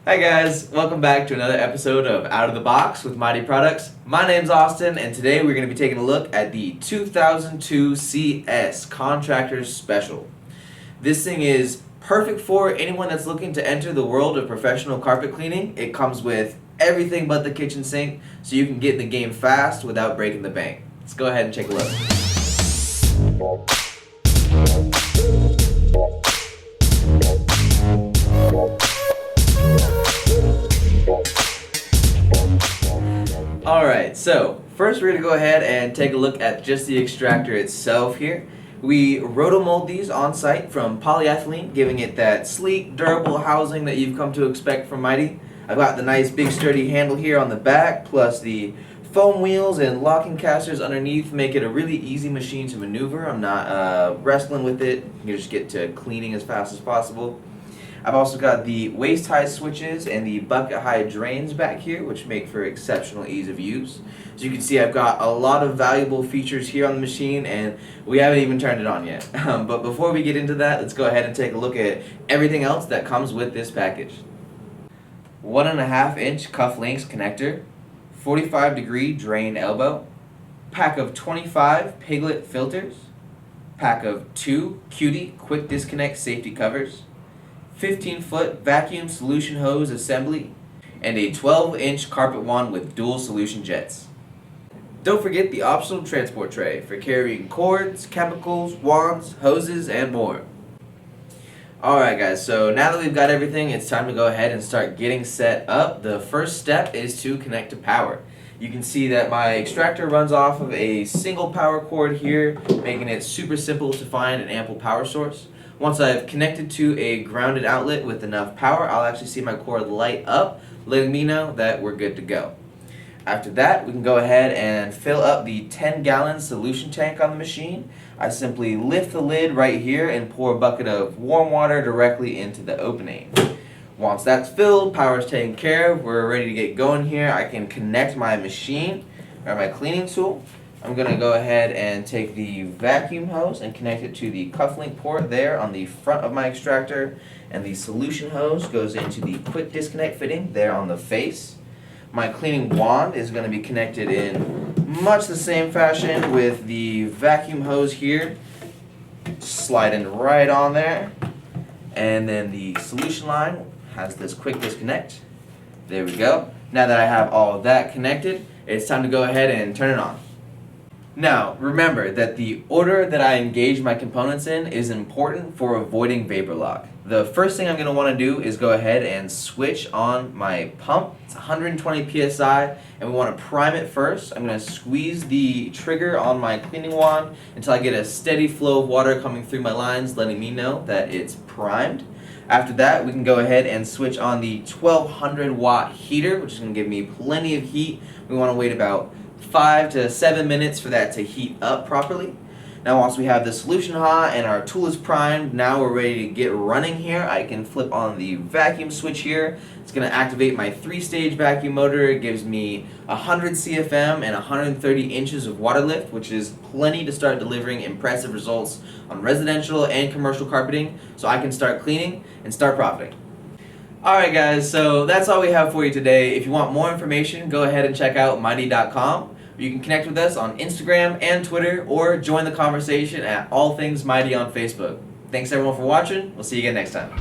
Hi guys, welcome back to another episode of Out of the Box with Mytee Products. My name's Austin, and today we're going to be taking a look at the 2002 CS Contractor Special. This thing is perfect for anyone that's looking to enter the world of professional carpet cleaning. It comes with everything but the kitchen sink, so you can get in the game fast without breaking the bank. Let's go ahead and take a look. Alright, so first we're going to go ahead and take a look at just the extractor itself here. We rotomold these on site from polyethylene, giving it that sleek, durable housing that you've come to expect from Mytee. I've got the nice big sturdy handle here on the back, plus the foam wheels and locking casters underneath make it a really easy machine to maneuver. I'm not wrestling with it. You just get to cleaning as fast as possible. I've also got the waist high switches and the bucket high drains back here, which make for exceptional ease of use. As you can see, I've got a lot of valuable features here on the machine, and we haven't even turned it on yet. But before we get into that, let's go ahead and take a look at everything else that comes with this package. 1.5 inch cuff links connector, 45-degree drain elbow, pack of 25 piglet filters, pack of 2 Cutie quick disconnect safety covers, 15-foot vacuum solution hose assembly, and a 12-inch carpet wand with dual solution jets. Don't forget the optional transport tray for carrying cords, chemicals, wands, hoses, and more. Alright guys, so now that we've got everything, it's time to go ahead and start getting set up. The first step is to connect to power. You can see that my extractor runs off of a single power cord here, making it super simple to find an ample power source. Once I've connected to a grounded outlet with enough power, I'll actually see my cord light up, letting me know that we're good to go. After that, we can go ahead and fill up the 10-gallon solution tank on the machine. I simply lift the lid right here and pour a bucket of warm water directly into the opening. Once that's filled, power is taken care of, we're ready to get going here. I can connect my machine, or my cleaning tool. I'm going to go ahead and take the vacuum hose and connect it to the cufflink port there on the front of my extractor, and the solution hose goes into the quick disconnect fitting there on the face. My cleaning wand is going to be connected in much the same fashion with the vacuum hose here, sliding right on there, and then the solution line has this quick disconnect. There we go. Now that I have all of that connected, it's time to go ahead and turn it on. Now, remember that the order that I engage my components in is important for avoiding vapor lock. The first thing I'm going to want to do is go ahead and switch on my pump. It's 120 psi, and we want to prime it first. I'm going to squeeze the trigger on my cleaning wand until I get a steady flow of water coming through my lines, letting me know that it's primed. After that, we can go ahead and switch on the 1200 watt heater, which is going to give me plenty of heat. We want to wait about 5 to 7 minutes for that to heat up properly. Now once we have the solution hot and our tool is primed, now we're ready to get running here. I can flip on the vacuum switch here. It's going to activate my 3-stage vacuum motor. It gives me 100 CFM and 130 inches of water lift, which is plenty to start delivering impressive results on residential and commercial carpeting, so I can start cleaning and start profiting. Alright guys, so that's all we have for you today. If you want more information, go ahead and check out mytee.com. You can connect with us on Instagram and Twitter, or join the conversation at All Things Mytee on Facebook. Thanks everyone for watching. We'll see you again next time.